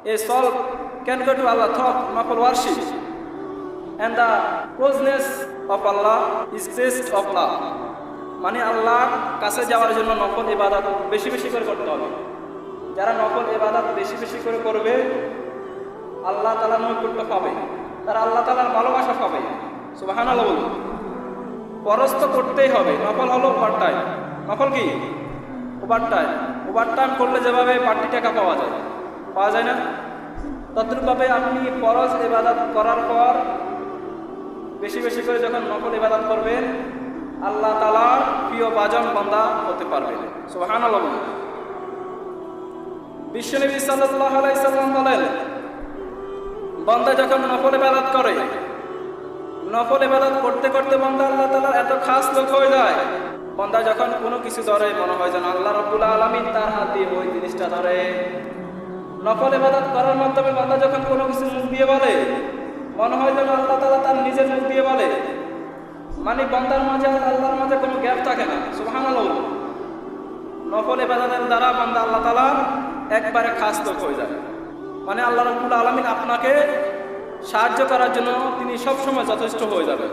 A soul can go to Allah thought nafal worship, and the closeness of Allah is taste of love. মানে আল্লাহর কাছে যাওয়ার জন্য নফল ইবাদত বেশি বেশি করে করতে হবে। যারা নফল ইবাদত বেশি বেশি করে করবে আল্লাহ তাআলার নৈকট্য পাবে, তারা আল্লাহ তাআলার ভালোবাসা পাবে। সুবহানাল্লাহ বলুন। ফরজ তো করতেই হবে, নফল হলো ওভারটাইম। নফল কি? ওভারটাইম। ওভারটাইম করলে যেভাবে বাড়তি টাকা পাওয়া যায় না, তদ্রূপভাবে আপনি ফরজ ইবাদত করার পর বেশি বেশি করে যখন নফল ইবাদত করবেন আল্লাহ তাআলার প্রিয় বাজন বান্দা হতে পারবেন। সুবহানাল্লাহ বলুন। বিশ্বনবী সাল্লাল্লাহু আলাইহি সাল্লাম বলেন, বান্দা যখন নফল ইবাদত করে, নফল ইবাদত করতে করতে বান্দা আল্লাহ তাআলার এত খাস লোক হয়ে যায়, বান্দা যখন কোনো কিছু ধরে মনে হয় যেন আল্লাহ রাব্বুল আলামিন তার হাত দিয়ে ওই জিনিসটা ধরে। নফল ইবাদত করার মাধ্যমে বান্দা যখন কোনো কিছু মুখ দিয়ে বলে মনে হয় যেন আল্লাহ তাআলা তার নিজের মুখ দিয়ে বলে। মানে বান্দার মাঝে আর আল্লাহর মাঝে কোনো গ্যাপ থাকে না। সুবহানাল্লাহ। নফল ইবাদতের দ্বারা বান্দা আল্লাহ তাআলার একবারে খাস লোক হয়ে যায়। মানে আল্লাহ রাব্বুল আলামিন আপনাকে সাহায্য করার জন্য তিনি সবসময় যথেষ্ট হয়ে যাবেন।